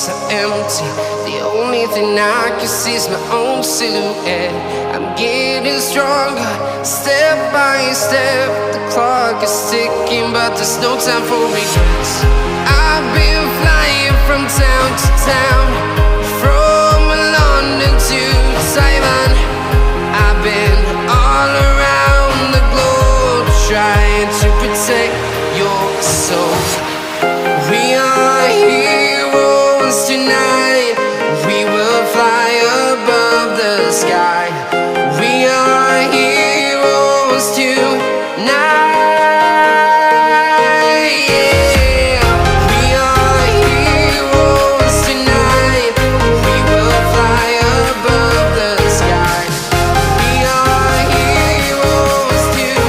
streets are empty. The only thing I can see is my own silhouette. I'm getting stronger, step by step. The clock is ticking, but there's no time for regrets. I've been flying from town to town, from London to Taiwan. I've been all around the globe, trying to protect your soul. We are heroes tonight. We will fly above the sky. We are heroes tonight. Yeah. We are heroes tonight. We will fly above the sky. We are heroes tonight.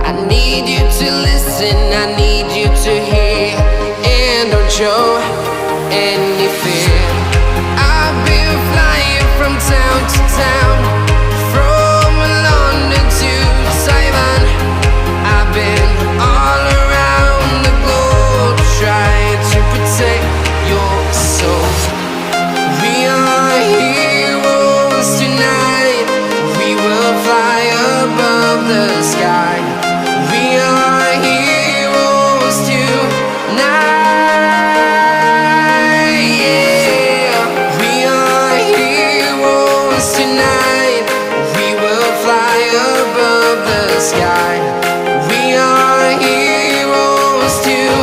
I need you to listen, I need you to hear, and don't show any fear. I've been flying from town to town, from London to Taiwan. I've been all around the globe, trying to protect your soul. We are heroes tonight. We will fly above the sky. We are heroes tonight. Yeah. We are heroes tonight. We will fly above the sky. We are heroes tonight.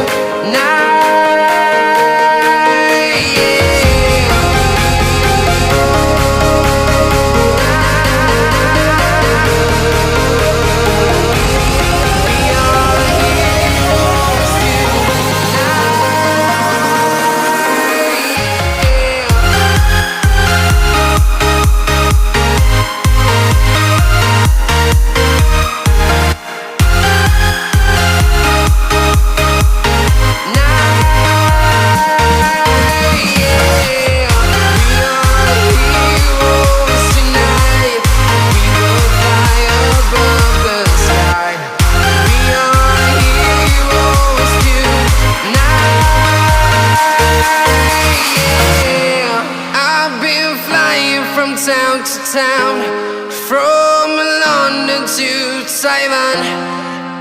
Town to town, from London to Taiwan.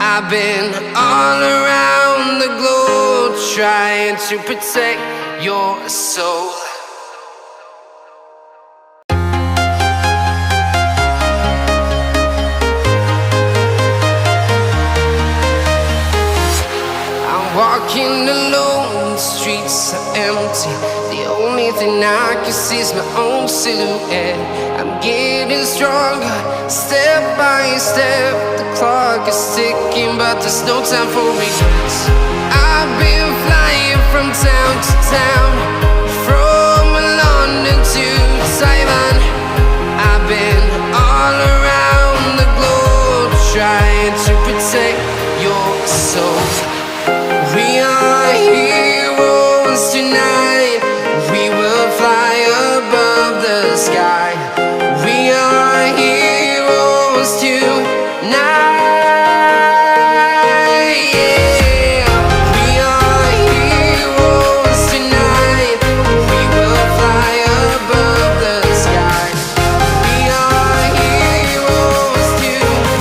I've been all around the globe, trying to protect your soul. I'm walking alone, the streets are empty. The only thing I can see is my own silhouette. I'm getting stronger, step by step. The clock is ticking, but there's no time for regrets. I've been flying from town to town, from London to Taiwan. I've been all around the globe, trying to protect your soul. We are heroes tonight. We will fly above the sky. We are heroes tonight. Yeah. We are heroes tonight. We will fly above the sky. We are heroes tonight.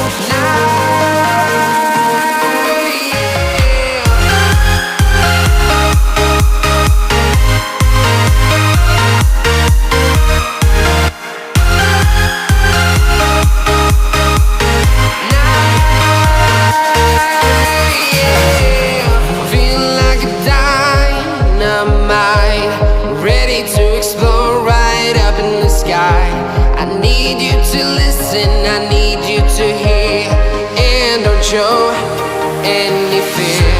I need you to listen, I need you to hear, and don't show any fear.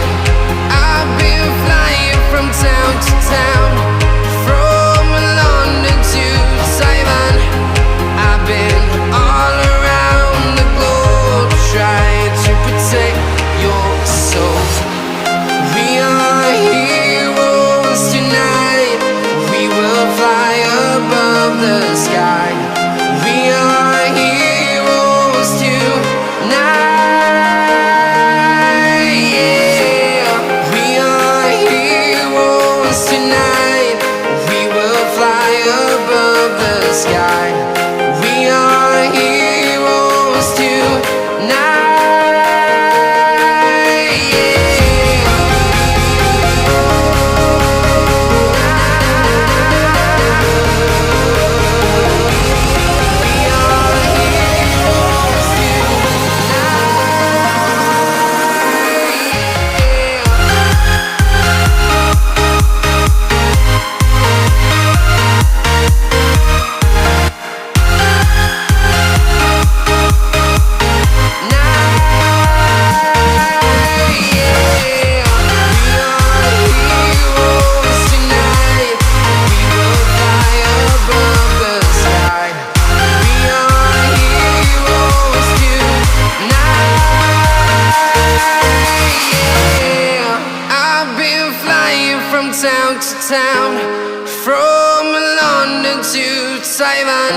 I've been flying from town to town, from London to Taiwan. town, from London to Taiwan.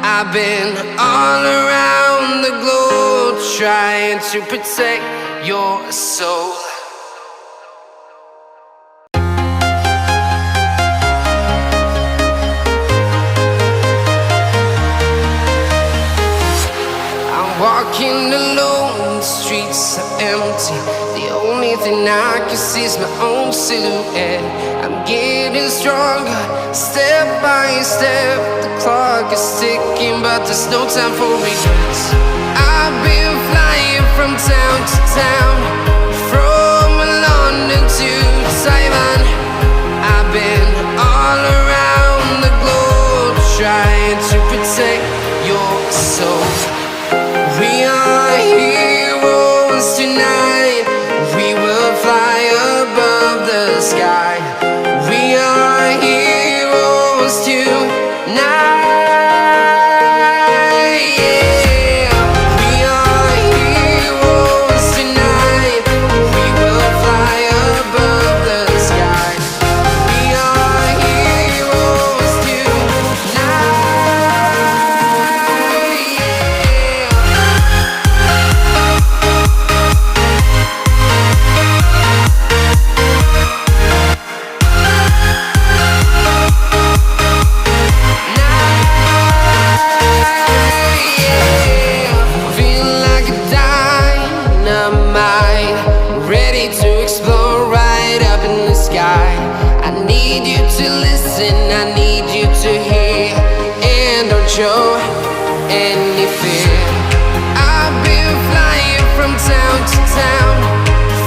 I've been all around the globe trying to protect your soul. Walking alone, the streets are empty. The only thing I can see is my own silhouette. I'm getting stronger, step by step. The clock is ticking, but there's no time for regrets. I've been flying from town to town, from London to Taiwan. I've been all around the globe trying to protect your soul. We are heroes tonight. We will fly above the sky. We are heroes tonight. Yeah. We are heroes tonight. We will fly above the sky. We are heroes tonight. I need you to listen, I need you to hear, and don't show any fear. I've been flying from town to town,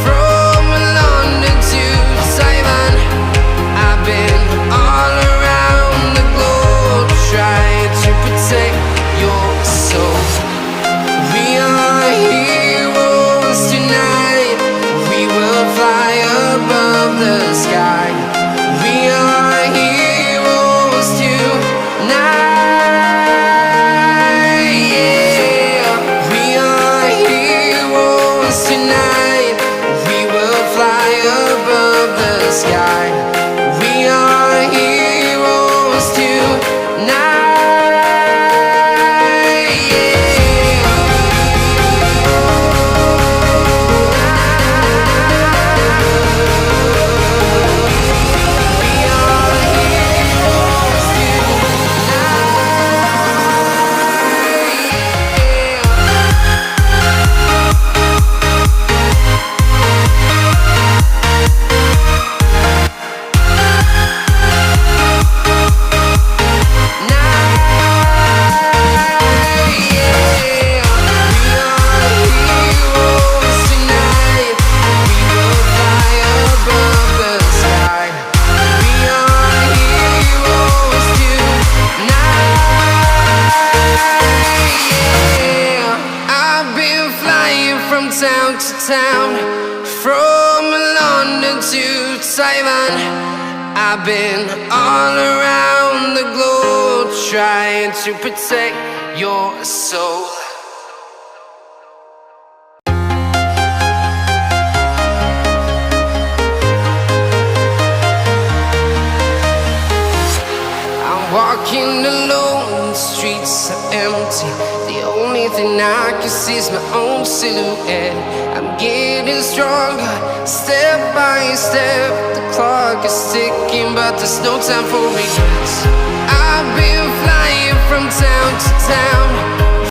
from London to Taiwan. I've been all around the globe trying to protect your soul. We are heroes tonight. We will fly above the sky. We are heroes tonight. Yeah. We are heroes tonight. We will fly above the sky. We are heroes tonight. Town to town, from London to Taiwan. I've been all around the globe trying to protect your soul. I'm walking alone, the streets are empty. The only thing I can see is my own silhouette. I'm getting stronger, step by step. The clock is ticking, but there's no time for regrets. I've been flying from town to town,